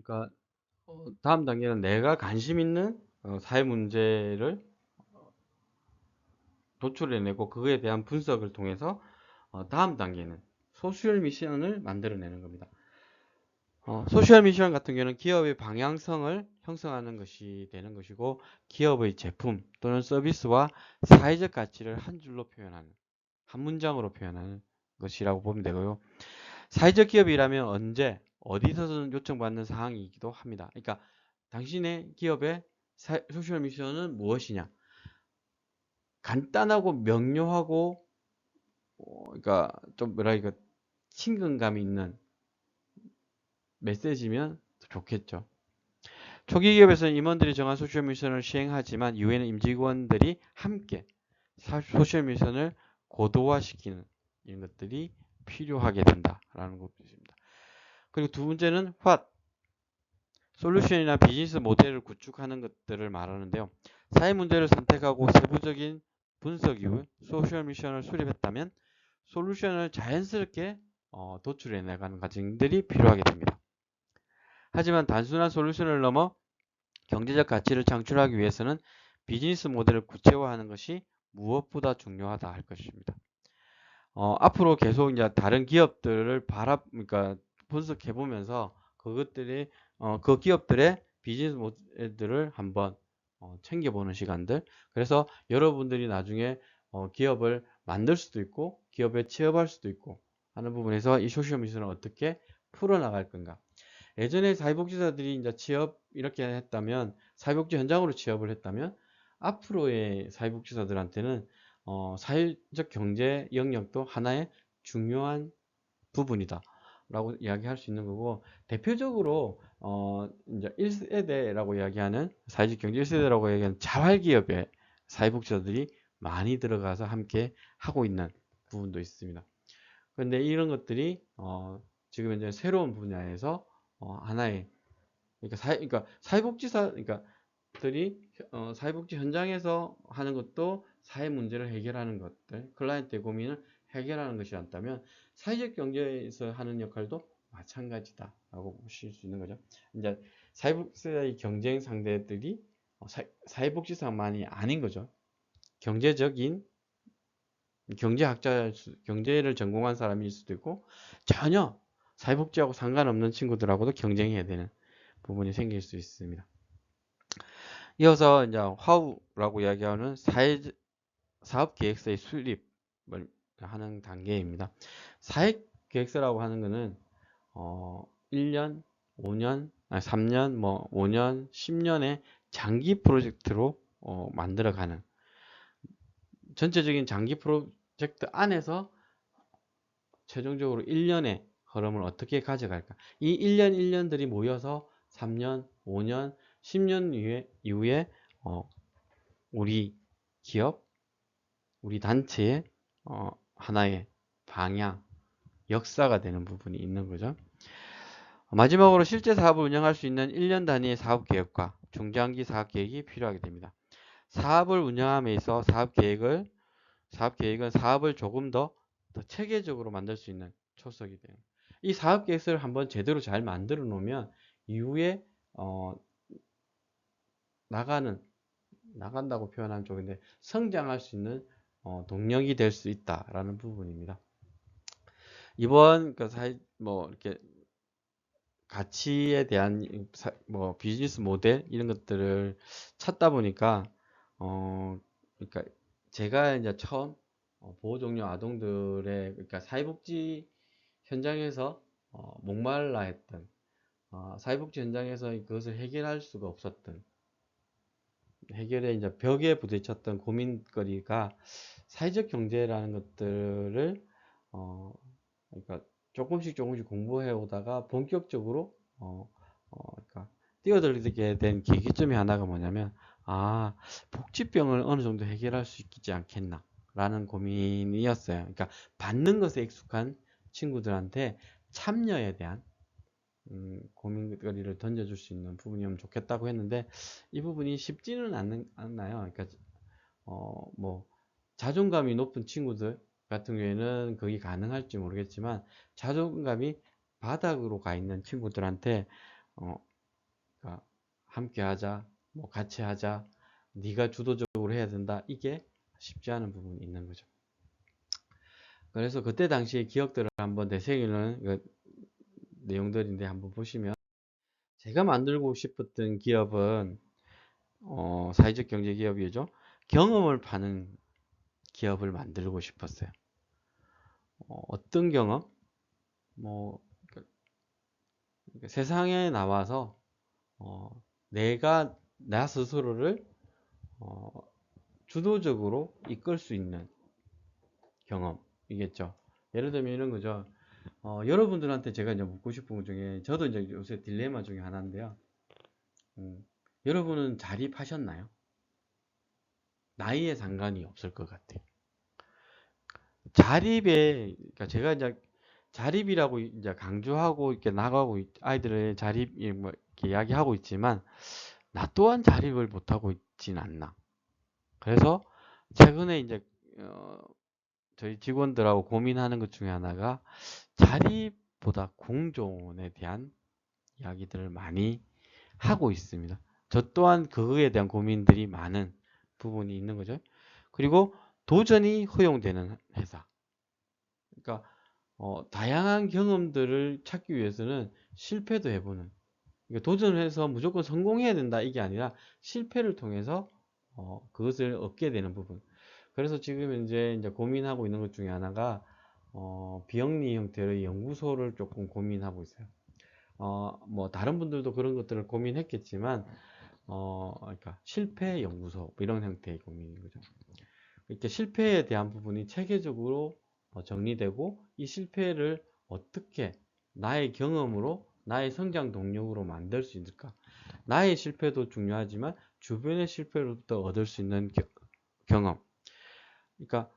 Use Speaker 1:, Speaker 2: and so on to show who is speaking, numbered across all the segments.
Speaker 1: 그러니까 다음 단계는 내가 관심 있는 사회 문제를 도출해내고 그거에 대한 분석을 통해서 다음 단계는 소셜 미션을 만들어내는 겁니다. 소셜 미션 같은 경우는 기업의 방향성을 형성하는 것이 되는 것이고, 기업의 제품 또는 서비스와 사회적 가치를 한 줄로 표현하는, 한 문장으로 표현하는 것이라고 보면 되고요. 사회적 기업이라면 언제 어디서든 요청받는 사항이기도 합니다. 그러니까 당신의 기업의 소셜 미션은 무엇이냐? 간단하고 명료하고 그러니까 좀 뭐랄까 친근감이 있는 메시지면 좋겠죠. 초기 기업에서는 임원들이 정한 소셜 미션을 시행하지만 이후에는 임직원들이 함께 소셜 미션을 고도화시키는 이런 것들이 필요하게 된다라는 것입니다. 그리고 두 번째는 what 솔루션이나 비즈니스 모델을 구축하는 것들을 말하는데요. 사회 문제를 선택하고 세부적인 분석 이후 소셜 미션을 수립했다면 솔루션을 자연스럽게 도출해 나가는 과정들이 필요하게 됩니다. 하지만 단순한 솔루션을 넘어 경제적 가치를 창출하기 위해서는 비즈니스 모델을 구체화하는 것이 무엇보다 중요하다 할 것입니다. 앞으로 계속 이제 다른 기업들을 그러니까 분석해 보면서 그것들이 그 기업들의 비즈니스 모델들을 한번 챙겨보는 시간들. 그래서 여러분들이 나중에 기업을 만들 수도 있고 기업에 취업할 수도 있고 하는 부분에서 이 소셜 미션을 어떻게 풀어나갈 건가. 예전에 사회복지사들이 이제 취업 이렇게 했다면, 사회복지 현장으로 취업을 했다면 앞으로의 사회복지사들한테는 사회적 경제 영역도 하나의 중요한 부분이다 라고 이야기할 수 있는 거고, 대표적으로 이제 1세대라고 이야기하는 사회적 경제 1세대라고 이야기하는 자활기업에 사회복지사들이 많이 들어가서 함께 하고 있는 부분도 있습니다. 그런데 이런 것들이 지금 이제 새로운 분야에서 하나의 그러니까 사회복지사 그러니까 들이 사회복지 현장에서 하는 것도 사회 문제를 해결하는 것들, 클라이언트의 고민을 해결하는 것이 않다면 사회적 경제에서 하는 역할도 마찬가지다라고 보실 수 있는 거죠. 이제 사회복지사의 경쟁 상대들이 사회복지사만이 아닌 거죠. 경제적인 경제를 전공한 사람일 수도 있고 전혀 사회복지하고 상관없는 친구들하고도 경쟁해야 되는 부분이 생길 수 있습니다. 이어서 이제 WHO라고 이야기하는 사업계획서의 수립을 하는 단계입니다. 사업계획서라고 하는 것은 1년, 5년, 3년, 5년, 10년의 장기 프로젝트로 만들어가는 전체적인 장기 프로젝트 안에서 최종적으로 1년의 흐름을 어떻게 가져갈까. 이 1년 1년들이 모여서 3년, 5년, 10년 이후에 우리 기업, 우리 단체의 하나의 방향, 역사가 되는 부분이 있는 거죠. 마지막으로 실제 사업을 운영할 수 있는 1년 단위의 사업계획과 중장기 사업계획이 필요하게 됩니다. 사업을 운영함에 있어 사업계획은 사업을 조금 더 체계적으로 만들 수 있는 초석이 돼요. 이 사업계획서를 한번 제대로 잘 만들어 놓으면 이후에 나간다고 표현하면 좋은데 성장할 수 있는 동력이 될 수 있다라는 부분입니다. 이번 이렇게 가치에 대한 비즈니스 모델 이런 것들을 찾다 보니까 그러니까 제가 이제 처음 보호 종료 아동들의 그러니까 사회복지 현장에서 목말라 했던 사회복지 현장에서 그것을 해결할 수가 없었던 해결에 이제 벽에 부딪혔던 고민거리가 사회적 경제라는 것들을 그러니까 조금씩 공부해 오다가 본격적으로 그러니까 뛰어들게 된 계기점이 하나가 뭐냐면 복지병을 어느 정도 해결할 수 있지 않겠나 라는 고민이었어요. 그러니까 받는 것에 익숙한 친구들한테 참여에 대한 고민거리를 던져줄 수 있는 부분이면 좋겠다고 했는데 이 부분이 쉽지는 않나요. 그러니까 자존감이 높은 친구들 같은 경우에는 그게 가능할지 모르겠지만 자존감이 바닥으로 가 있는 친구들한테 그러니까 함께 하자, 뭐 같이 하자, 네가 주도적으로 해야 된다. 이게 쉽지 않은 부분이 있는 거죠. 그래서 그때 당시의 기억들을 한번 되새기는 내용들인데 한번 보시면 제가 만들고 싶었던 기업은 사회적 경제 기업이죠. 경험을 파는 기업을 만들고 싶었어요. 어떤 경험? 뭐 세상에 나와서 내가 나 스스로를 어, 주도적으로 이끌 수 있는 경험이겠죠. 예를 들면 이런 거죠. 여러분들한테 제가 이제 묻고 싶은 것 중에 저도 이제 요새 딜레마 중에 하나인데요. 여러분은 자립하셨나요? 나이에 상관이 없을 것 같아요. 자립에 그러니까 제가 이제 자립이라고 이제 강조하고 이렇게 나가고 아이들의 자립 뭐 이렇게 이야기하고 있지만 나 또한 자립을 못하고 있진 않나. 그래서 최근에 이제 저희 직원들하고 고민하는 것 중에 하나가 자립보다 공존에 대한 이야기들을 많이 하고 있습니다. 저 또한 그거에 대한 고민들이 많은 부분이 있는 거죠. 그리고 도전이 허용되는 회사. 그러니까 다양한 경험들을 찾기 위해서는 실패도 해보는. 그러니까 도전을 해서 무조건 성공해야 된다 이게 아니라 실패를 통해서 그것을 얻게 되는 부분. 그래서 지금 이제 고민하고 있는 것 중에 하나가 비영리 형태의 연구소를 조금 고민하고 있어요. 뭐 다른 분들도 그런 것들을 고민했겠지만 그러니까 실패 연구소 뭐 이런 형태의 고민인 거죠. 이렇게 실패에 대한 부분이 체계적으로 정리되고 이 실패를 어떻게 나의 경험으로 나의 성장 동력으로 만들 수 있을까? 나의 실패도 중요하지만 주변의 실패로부터 얻을 수 있는 경험. 그러니까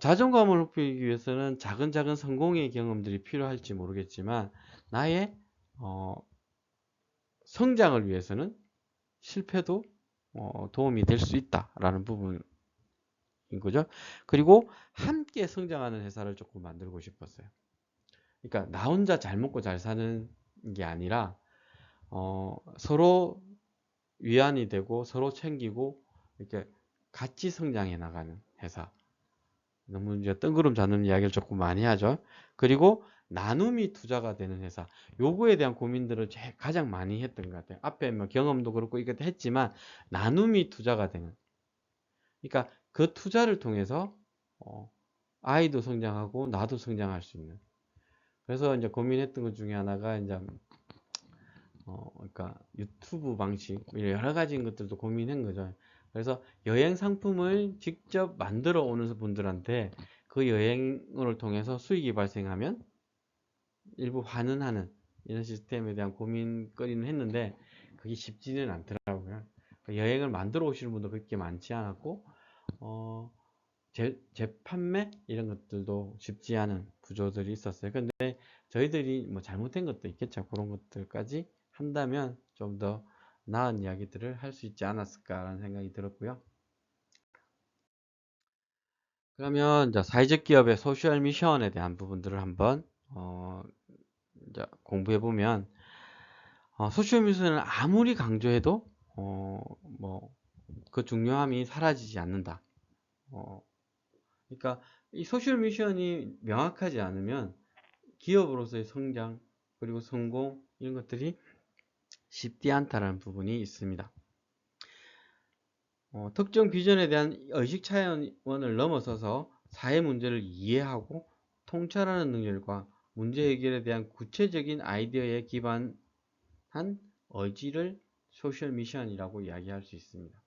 Speaker 1: 자존감을 높이기 위해서는 작은 작은 성공의 경험들이 필요할지 모르겠지만 나의 성장을 위해서는 실패도 도움이 될 수 있다라는 부분인 거죠. 그리고 함께 성장하는 회사를 조금 만들고 싶었어요. 그러니까 나 혼자 잘 먹고 잘 사는 게 아니라 서로 위안이 되고 서로 챙기고 이렇게 같이 성장해 나가는 회사. 너무 이제 뜬구름 잡는 이야기를 조금 많이 하죠. 그리고 나눔이 투자가 되는 회사. 요거에 대한 고민들을 가장 많이 했던 것 같아요. 앞에 뭐 경험도 그렇고 이것도 했지만 나눔이 투자가 되는. 그러니까 그 투자를 통해서 아이도 성장하고 나도 성장할 수 있는. 그래서 이제 고민했던 것 중에 하나가 이제 그러니까 유튜브 방식 여러 가지 것들도 고민한 거죠. 그래서 여행 상품을 직접 만들어 오는 분들한테 그 여행을 통해서 수익이 발생하면 일부 환원하는 이런 시스템에 대한 고민거리는 했는데 그게 쉽지는 않더라고요. 여행을 만들어 오시는 분도 그렇게 많지 않았고 재판매 이런 것들도 쉽지 않은 구조들이 있었어요. 근데 저희들이 뭐 잘못된 것도 있겠죠. 그런 것들까지 한다면 좀 더 나은 이야기들을 할 수 있지 않았을까라는 생각이 들었고요. 그러면 이제 사회적 기업의 소셜 미션에 대한 부분들을 한번 이제 공부해 보면 소셜 미션을 아무리 강조해도 뭐 그 중요함이 사라지지 않는다. 그러니까 이 소셜 미션이 명확하지 않으면 기업으로서의 성장 그리고 성공 이런 것들이 쉽지 않다는 부분이 있습니다. 특정 비전에 대한 의식 차원을 넘어서서 사회 문제를 이해하고 통찰하는 능력과 문제 해결에 대한 구체적인 아이디어에 기반한 의지를 소셜 미션이라고 이야기할 수 있습니다.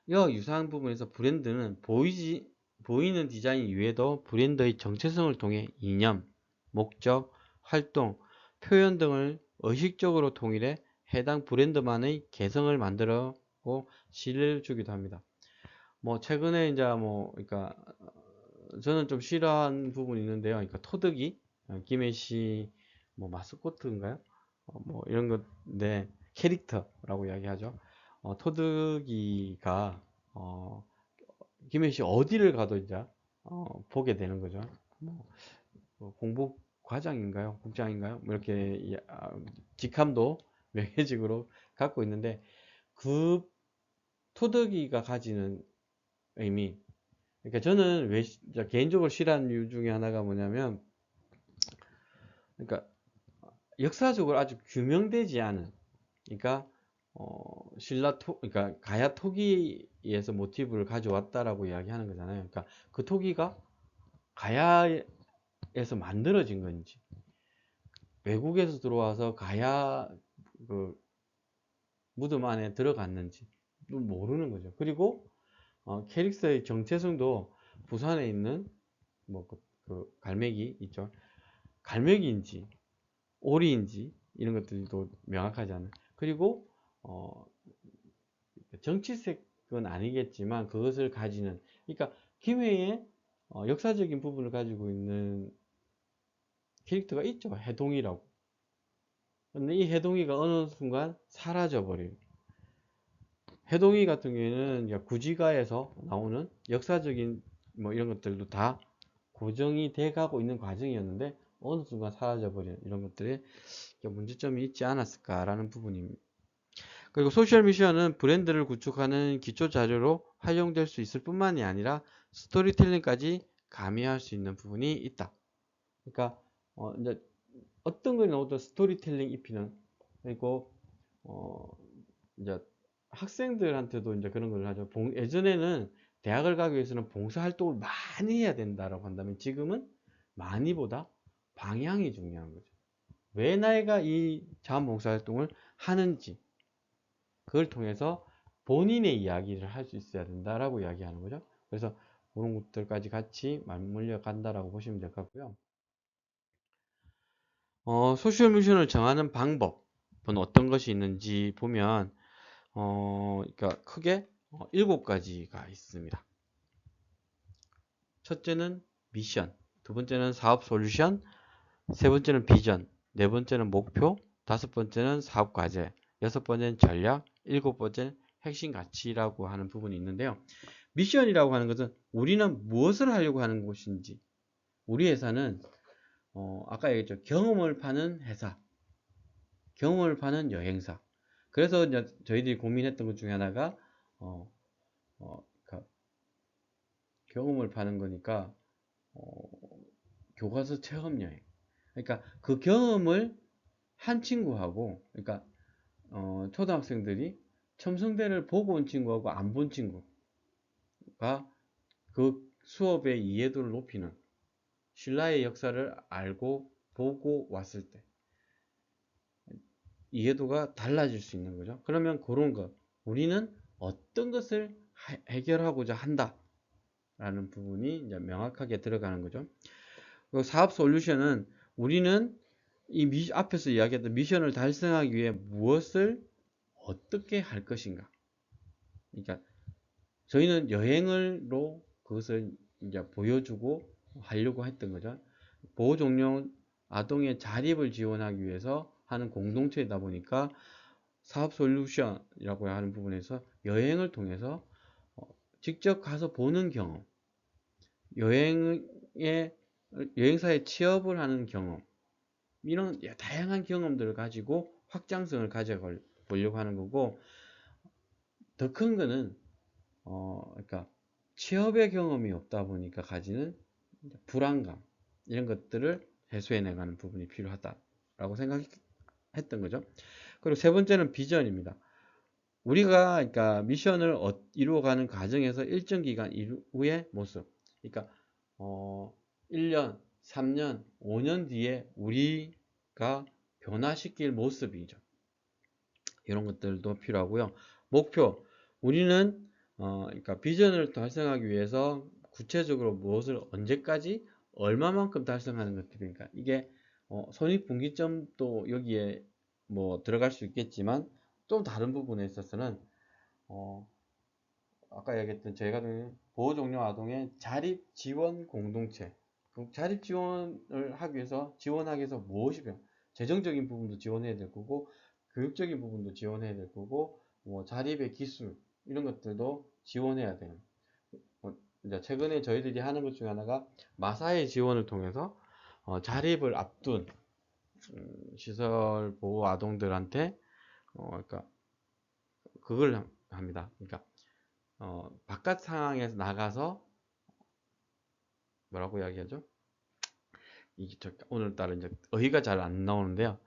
Speaker 1: 이와 유사한 부분에서 브랜드는 보이는 디자인 이외에도 브랜드의 정체성을 통해 이념, 목적, 활동, 표현 등을 의식적으로 통일해 해당 브랜드만의 개성을 만들고 신뢰를 주기도 합니다. 뭐 최근에 이제 뭐 그러니까 저는 좀 싫어하는 부분이 있는데요. 그러니까 토득이 김해시 뭐 마스코트인가요? 뭐 이런 건데 캐릭터라고 이야기하죠. 토득이가 김해시 어디를 가도 이제 보게 되는 거죠. 뭐 공부 과장인가요? 국장인가요? 뭐 이렇게 직함도 명예직으로 갖고 있는데 그 토덕이가 가지는 의미. 그러니까 저는 왜 개인적으로 싫어하는 이유 중에 하나가 뭐냐면, 그러니까 역사적으로 아주 규명되지 않은, 그러니까 그러니까 가야 토기에서 모티브를 가져왔다라고 이야기하는 거잖아요. 그러니까 그 토기가 가야에서 만들어진 건지, 외국에서 들어와서 가야 그 무덤 안에 들어갔는지 모르는 거죠. 그리고 캐릭터의 정체성도 부산에 있는 그 갈매기 있죠. 갈매기인지 오리인지 이런 것들도 명확하지 않아요. 그리고 어, 정치색은 아니겠지만 그것을 가지는, 그러니까 김해의 역사적인 부분을 가지고 있는 캐릭터가 있죠. 해동이라고. 근데 이 해동이가 어느 순간 사라져 버려요. 해동이 같은 경우에는 구지가에서 나오는 역사적인 뭐 이런 것들도 다 고정이 돼 가고 있는 과정이었는데 어느 순간 사라져 버리는 이런 것들에 문제점이 있지 않았을까라는 부분입니다. 그리고 소셜 미션은 브랜드를 구축하는 기초 자료로 활용될 수 있을 뿐만이 아니라 스토리텔링까지 가미할 수 있는 부분이 있다. 그러니까 이제 어떤 걸 넣어도 스토리텔링 입히는, 그리고 이제 학생들한테도 이제 그런 걸 하죠. 예전에는 대학을 가기 위해서는 봉사활동을 많이 해야 된다라고 한다면 지금은 많이보다 방향이 중요한 거죠. 왜 나이가 이 자원봉사활동을 하는지 그걸 통해서 본인의 이야기를 할 수 있어야 된다라고 이야기하는 거죠. 그래서 그런 것들까지 같이 맞물려 간다라고 보시면 될 것 같고요. 소셜 미션을 정하는 방법은 어떤 것이 있는지 보면 그러니까 크게 7가지가 있습니다. 첫째는 미션, 두 번째는 사업 솔루션, 세 번째는 비전, 네 번째는 목표, 다섯 번째는 사업 과제, 여섯 번째는 전략, 일곱 번째는 핵심 가치라고 하는 부분이 있는데요. 미션이라고 하는 것은 우리는 무엇을 하려고 하는 곳인지, 우리 회사는 아까 얘기했죠. 경험을 파는 회사, 경험을 파는 여행사. 그래서 이제 저희들이 고민했던 것 중에 하나가 그러니까 경험을 파는 거니까 교과서 체험 여행. 그러니까 그 경험을 한 친구하고, 그러니까 초등학생들이 첨성대를 보고 온 친구하고 안 본 친구가 그 수업의 이해도를 높이는, 신라의 역사를 알고 보고 왔을 때 이해도가 달라질 수 있는 거죠. 그러면 그런 것, 우리는 어떤 것을 해결하고자 한다 라는 부분이 이제 명확하게 들어가는 거죠. 그리고 사업 솔루션은 우리는 이 앞에서 이야기했던 미션을 달성하기 위해 무엇을 어떻게 할 것인가. 그러니까 저희는 여행으로 그것을 이제 보여주고 하려고 했던 거죠. 보호종료 아동의 자립을 지원하기 위해서 하는 공동체이다 보니까 사업 솔루션이라고 하는 부분에서 여행을 통해서 직접 가서 보는 경험, 여행사에 취업을 하는 경험, 이런 다양한 경험들을 가지고 확장성을 가져보려고 하는 거고, 더 큰 거는 그러니까 취업의 경험이 없다 보니까 가지는 불안감, 이런 것들을 해소해 나가는 부분이 필요하다라고 생각했던 거죠. 그리고 세 번째는 비전입니다. 우리가 그러니까 미션을 이루어가는 과정에서 일정 기간 이후의 모습, 그러니까 1년, 3년, 5년 뒤에 우리가 변화시킬 모습이죠. 이런 것들도 필요하고요. 목표, 우리는 그러니까 비전을 달성하기 위해서 구체적으로 무엇을 언제까지 얼마만큼 달성하는 것들이니까 이게 손익분기점도 여기에 뭐 들어갈 수 있겠지만 좀 다른 부분에 있어서는 아까 얘기했던 저희가 보호종료 아동의 자립 지원 공동체, 그 자립 지원을 하기 위해서 지원하기 위해서 무엇이 필요? 재정적인 부분도 지원해야 될 거고 교육적인 부분도 지원해야 될 거고 뭐 자립의 기술 이런 것들도 지원해야 되는. 이제 최근에 저희들이 하는 것 중에 하나가 마사의 지원을 통해서 자립을 앞둔 시설 보호 아동들한테 그러니까 그걸 합니다. 그러니까 바깥 상황에서 나가서 뭐라고 이야기하죠? 이게 오늘따라 이제 어휘가 잘 안 나오는데요.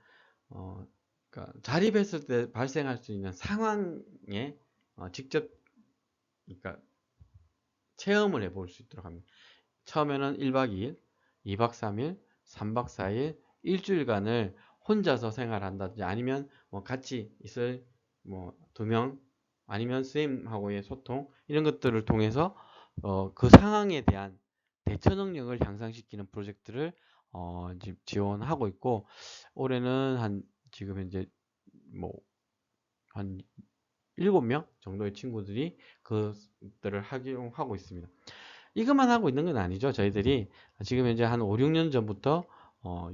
Speaker 1: 그러니까 자립했을 때 발생할 수 있는 상황에 직접 그러니까 체험을 해볼 수 있도록 합니다. 처음에는 1박 2일, 2박 3일, 3박 4일, 일주일간을 혼자서 생활한다든지 아니면 뭐 같이 있을 뭐 2명 아니면 선생님하고의 소통 이런 것들을 통해서 그 상황에 대한 대처 능력을 향상시키는 프로젝트를 지원하고 있고 올해는 지금 현재 뭐 한 7명 정도의 친구들이 그것들을 하고 있습니다. 이것만 하고 있는 건 아니죠. 저희들이 지금 현재 한 5, 6년 전부터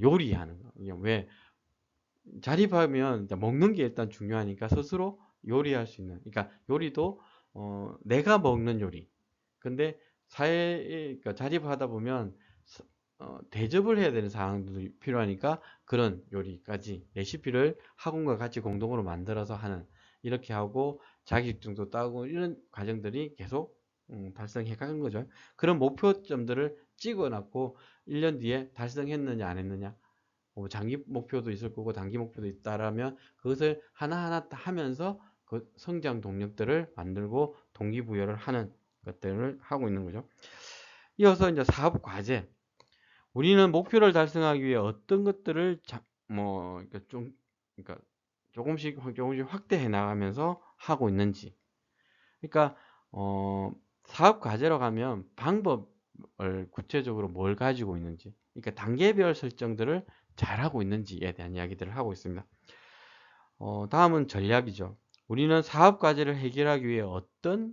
Speaker 1: 요리하는 거. 왜 자립하면 먹는 게 일단 중요하니까 스스로 요리할 수 있는. 그러니까 요리도 내가 먹는 요리. 근데 그러니까 자립하다 보면 대접을 해야 되는 상황들이 필요하니까 그런 요리까지 레시피를 학원과 같이 공동으로 만들어서 하는 이렇게 하고 자격증도 따고 이런 과정들이 계속 달성해 가는 거죠. 그런 목표점들을 찍어놨고 1년 뒤에 달성했느냐 안 했느냐 장기 목표도 있을 거고 단기 목표도 있다라면 그것을 하나하나 하면서 그 성장 동력들을 만들고 동기부여를 하는 것들을 하고 있는 거죠. 이어서 이제 사업 과제. 우리는 목표를 달성하기 위해 어떤 것들을 그러니까 그러니까 조금씩 확대해 나가면서 하고 있는지. 그러니까 사업 과제로 가면 방법을 구체적으로 뭘 가지고 있는지. 그러니까 단계별 설정들을 잘 하고 있는지에 대한 이야기들을 하고 있습니다. 다음은 전략이죠. 우리는 사업 과제를 해결하기 위해 어떤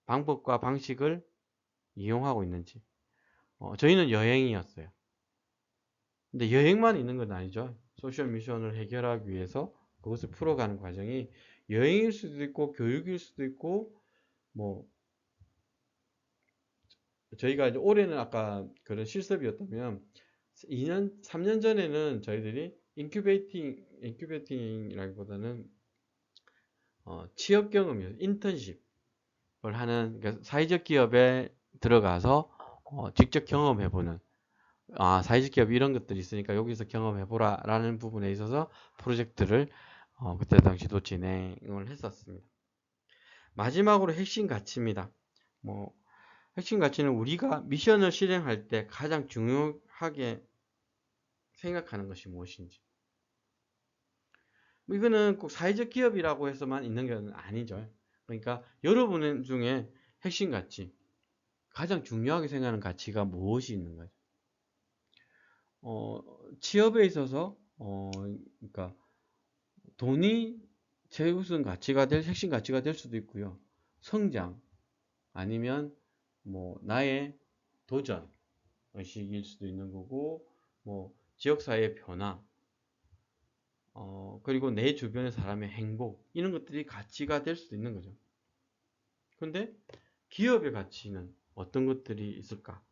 Speaker 1: 방법과 방식을 이용하고 있는지. 저희는 여행이었어요. 근데 여행만 있는 건 아니죠. 소셜 미션을 해결하기 위해서 그것을 풀어가는 과정이 여행일 수도 있고 교육일 수도 있고 뭐 저희가 이제 올해는 아까 그런 실습이었다면 3년 전에는 저희들이 인큐베이팅이라기보다는 취업 경험이요, 인턴십을 하는 그러니까 사회적 기업에 들어가서 직접 경험해보는 사회적 기업 이런 것들이 있으니까 여기서 경험해보라 라는 부분에 있어서 프로젝트를 그때 당시도 진행을 했었습니다. 마지막으로 핵심 가치입니다. 뭐 핵심 가치는 우리가 미션을 실행할 때 가장 중요하게 생각하는 것이 무엇인지. 이거는 꼭 사회적 기업이라고 해서만 있는 게 아니죠. 그러니까 여러분 중에 핵심 가치, 가장 중요하게 생각하는 가치가 무엇이 있는 거죠? 취업에 있어서 그러니까 돈이 최우선 가치가 될 핵심 가치가 될 수도 있고요. 성장 아니면 뭐 나의 도전 의식일 수도 있는 거고 뭐 지역사회의 변화 그리고 내 주변의 사람의 행복 이런 것들이 가치가 될 수도 있는 거죠. 근데 기업의 가치는 어떤 것들이 있을까?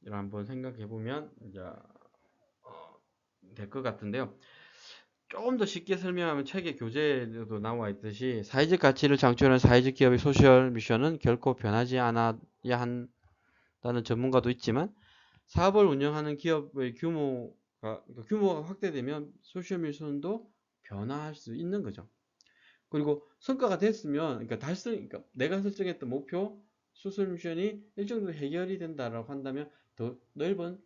Speaker 1: 이를 한번 생각해 보면 이제 될 것 같은데요. 조금 더 쉽게 설명하면 책의 교재에도 나와 있듯이 사회적 가치를 창출하는 사회적 기업의 소셜 미션은 결코 변하지 않아야 한다는 전문가도 있지만 사업을 운영하는 기업의 규모가 확대되면 소셜 미션도 변화할 수 있는 거죠. 그리고 성과가 됐으면 그러니까 그러니까 내가 설정했던 목표 소셜 미션이 일정 정도 해결이 된다라고 한다면 더 넓은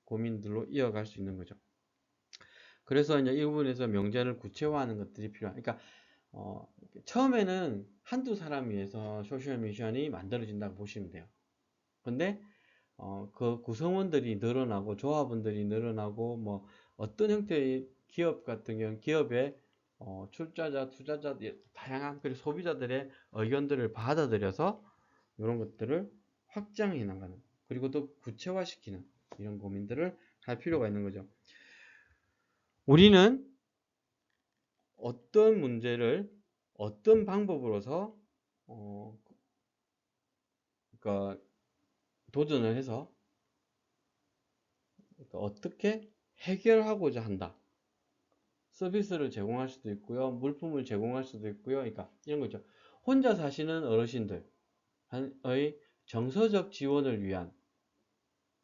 Speaker 1: 고민들로 이어갈 수 있는 거죠. 그래서 이제 이 부분에서 명제를 구체화하는 것들이 필요한. 그러니까 처음에는 한두 사람 위해서 소셜 미션이 만들어진다고 보시면 돼요. 근데 그 구성원들이 늘어나고 조합원들이 늘어나고 뭐 어떤 형태의 기업 같은 경우 기업의 출자자, 투자자 다양한 그리고 소비자들의 의견들을 받아들여서 이런 것들을 확장해 나가는 그리고 또 구체화시키는 이런 고민들을 할 필요가 있는 거죠. 우리는 어떤 문제를 어떤 방법으로서 그러니까 도전을 해서 그러니까 어떻게 해결하고자 한다. 서비스를 제공할 수도 있고요. 물품을 제공할 수도 있고요. 그러니까 이런 거죠. 혼자 사시는 어르신들의 정서적 지원을 위한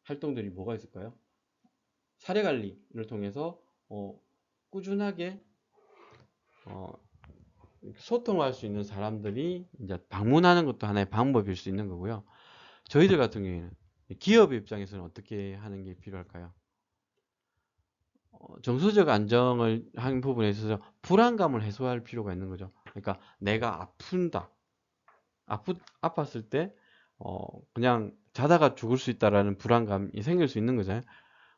Speaker 1: 활동들이 뭐가 있을까요? 사례관리를 통해서 꾸준하게 소통할 수 있는 사람들이 이제 방문하는 것도 하나의 방법일 수 있는 거고요. 저희들 같은 경우에는 기업 입장에서는 어떻게 하는 게 필요할까요? 정서적 안정을 하는 부분에 있어서 불안감을 해소할 필요가 있는 거죠. 그러니까 내가 아팠을 때 그냥 자다가 죽을 수 있다라는 불안감이 생길 수 있는 거잖아요.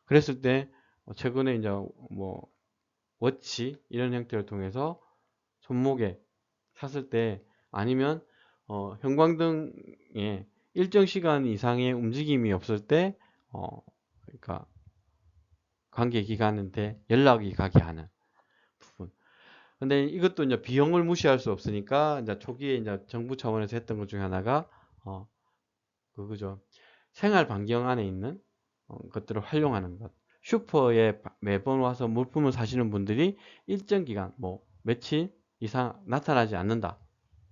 Speaker 1: 그랬을 때 최근에 이제 뭐 워치 이런 형태를 통해서 손목에 샀을 때 아니면 형광등에 일정 시간 이상의 움직임이 없을 때 그러니까 관계기관한테 연락이 가게 하는 부분. 근데 이것도 이제 비용을 무시할 수 없으니까 이제 초기에 이제 정부 차원에서 했던 것 중에 하나가 그거죠. 생활 반경 안에 있는 것들을 활용하는 것. 슈퍼에 매번 와서 물품을 사시는 분들이 일정 기간, 뭐 며칠 이상 나타나지 않는다.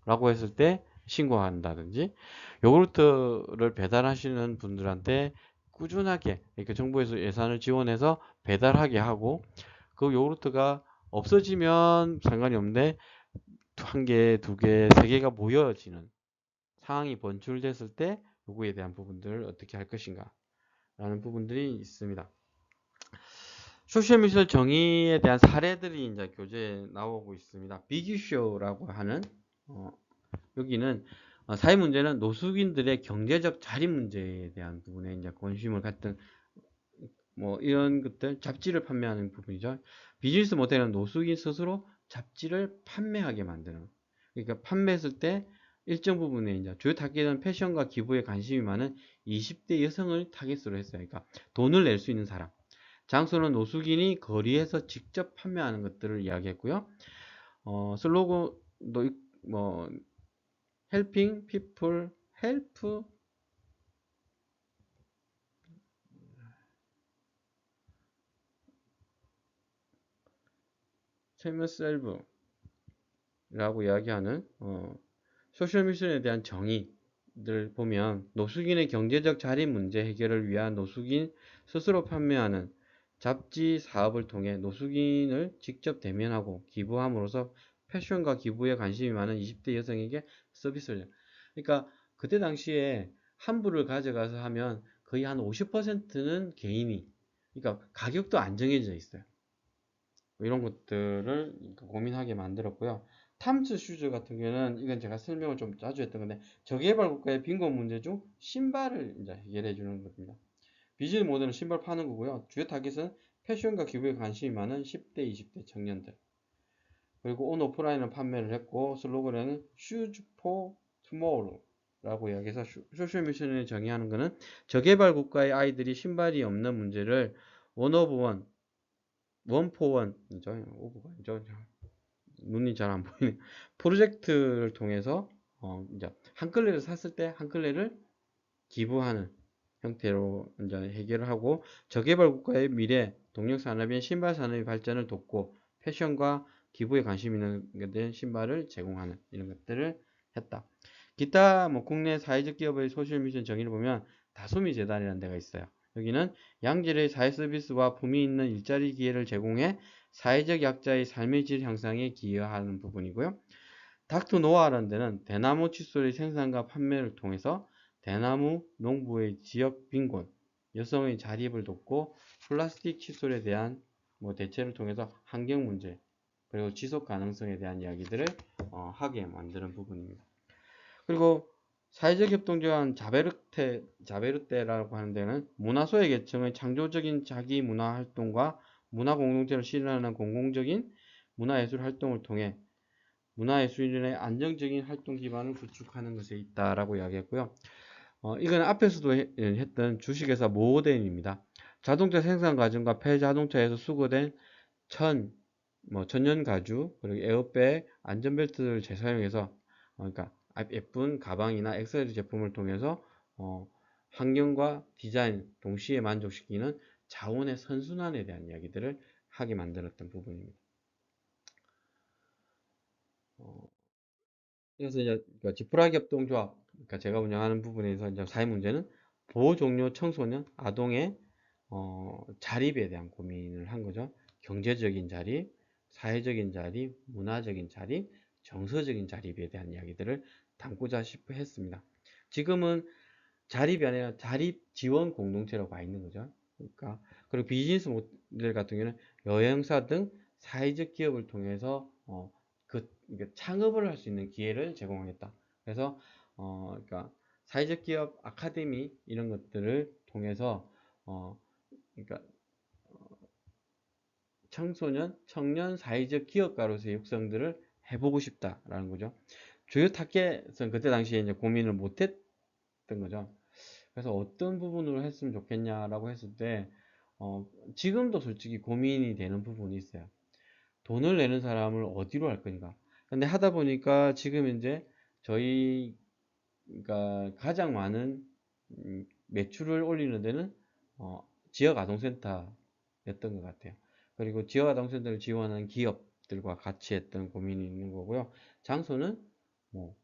Speaker 1: 라고 했을 때 신고한다든지, 요구르트를 배달하시는 분들한테 꾸준하게, 이렇게 정부에서 예산을 지원해서 배달하게 하고, 그 요구르트가 없어지면 상관이 없는데, 한 개, 두 개, 세 개가 모여지는 상황이 번출됐을 때, 요구에 대한 부분들을 어떻게 할 것인가. 라는 부분들이 있습니다. 소셜미디어 정의에 대한 사례들이 이제 교재에 나오고 있습니다. 비기쇼라고 하는, 여기는 사회 문제는 노숙인들의 경제적 자립 문제에 대한 부분에 이제 관심을 갖던 뭐 이런 것들 잡지를 판매하는 부분이죠. 비즈니스 모델은 노숙인 스스로 잡지를 판매하게 만드는. 그러니까 판매했을 때 일정 부분에 이제 주요 타깃은 패션과 기부에 관심이 많은 20대 여성을 타깃으로 했어요. 그러니까 돈을 낼 수 있는 사람. 장소는 노숙인이 거리에서 직접 판매하는 것들을 이야기했고요. 슬로건도 뭐 helping people help themselves 라고 이야기하는 소셜 미션에 대한 정의를 보면 노숙인의 경제적 자립 문제 해결을 위한 노숙인 스스로 판매하는 잡지 사업을 통해 노숙인을 직접 대면하고 기부함으로써 패션과 기부에 관심이 많은 20대 여성에게 서비스를. 그러니까 그때 당시에 한 부를 가져가서 하면 거의 한 50%는 개인이. 그러니까 가격도 안 정해져 있어요. 이런 것들을 고민하게 만들었고요. 탐스 슈즈 같은 경우는 이건 제가 설명을 좀 자주 했던 건데 저개발 국가의 빈곤 문제 중 신발을 이제 해결해 주는 겁니다. 비즈니스 모델은 신발 파는 거고요. 주요 타깃은 패션과 기부에 관심이 많은 10대, 20대 청년들. 그리고 온 오프라인을 판매를 했고 슬로건에는 Shoes for Tomorrow 라고 이야기해서 소셜 미션을 정의하는 것은 저개발 국가의 아이들이 신발이 없는 문제를 원오브 원포원이죠. 오브가죠. 눈이 잘 안 보이네. 프로젝트를 통해서 이제 한 켤레를 샀을 때 한 켤레를 기부하는 형태로 이제 해결을 하고 저개발 국가의 미래 동력 산업인 신발 산업의 발전을 돕고 패션과 기부에 관심 있는 것들 신발을 제공하는 이런 것들을 했다. 기타 뭐 국내 사회적 기업의 소셜 미션 정의를 보면 다솜이 재단이라는 데가 있어요. 여기는 양질의 사회 서비스와 품위 있는 일자리 기회를 제공해 사회적 약자의 삶의 질 향상에 기여하는 부분이고요. 닥터 노아라는 데는 대나무 칫솔의 생산과 판매를 통해서 대나무 농부의 지역 빈곤, 여성의 자립을 돕고 플라스틱 칫솔에 대한 뭐 대체를 통해서 환경 문제 그리고 지속 가능성에 대한 이야기들을 하게 만드는 부분입니다. 그리고 사회적 협동조합 자베르테라고 하는 데는 문화소외 계층의 창조적인 자기 문화 활동과 문화 공동체를 실현하는 공공적인 문화예술 활동을 통해 문화예술인의 안정적인 활동 기반을 구축하는 것에 있다라고 이야기했고요. 이건 앞에서도 했던 주식회사 모덴입니다. 자동차 생산 과정과 폐자동차에서 수거된 천연 가죽, 그리고 에어백, 안전벨트를 재사용해서, 그러니까 예쁜 가방이나 액세서리 제품을 통해서 환경과 디자인 동시에 만족시키는 자원의 선순환에 대한 이야기들을 하게 만들었던 부분입니다. 그래서 이제 그러니까 지푸라기협동조합, 그러니까 제가 운영하는 부분에서 이제 사회 문제는 보호 종료 청소년 아동의 자립에 대한 고민을 한 거죠. 경제적인 자립, 사회적인 자립, 문화적인 자립, 정서적인 자립에 대한 이야기들을 담고자 싶어 했습니다. 지금은 자립이 아니라 자립 지원 공동체라고 와 있는 거죠. 그러니까 그리고 비즈니스 모델 같은 경우는 여행사 등 사회적 기업을 통해서 그러니까 창업을 할 수 있는 기회를 제공하겠다. 그래서 그러니까 사회적 기업 아카데미 이런 것들을 통해서 그러니까 청소년, 청년 사회적 기업가로서의 육성들을 해보고 싶다라는 거죠. 주요 타겟은 그때 당시에 이제 고민을 못했던 거죠. 그래서 어떤 부분으로 했으면 좋겠냐라고 했을 때, 지금도 솔직히 고민이 되는 부분이 있어요. 돈을 내는 사람을 어디로 할 건가. 근데 하다 보니까 지금 이제 저희가 가장 많은 매출을 올리는 데는 지역 아동센터였던 것 같아요. 그리고 지역 아동센터를 지원하는 기업들과 같이 했던 고민이 있는 거고요. 장소는 뭐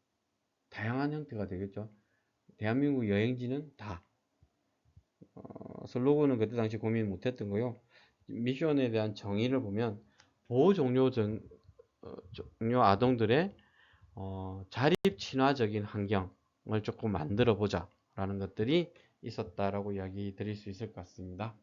Speaker 1: 다양한 형태가 되겠죠. 대한민국 여행지는 다 슬로건은 그때 당시 고민 못했던 거요. 미션에 대한 정의를 보면 보호 종료 아동들의 자립 친화적인 환경을 조금 만들어 보자 라는 것들이 있었다라고 이야기 드릴 수 있을 것 같습니다.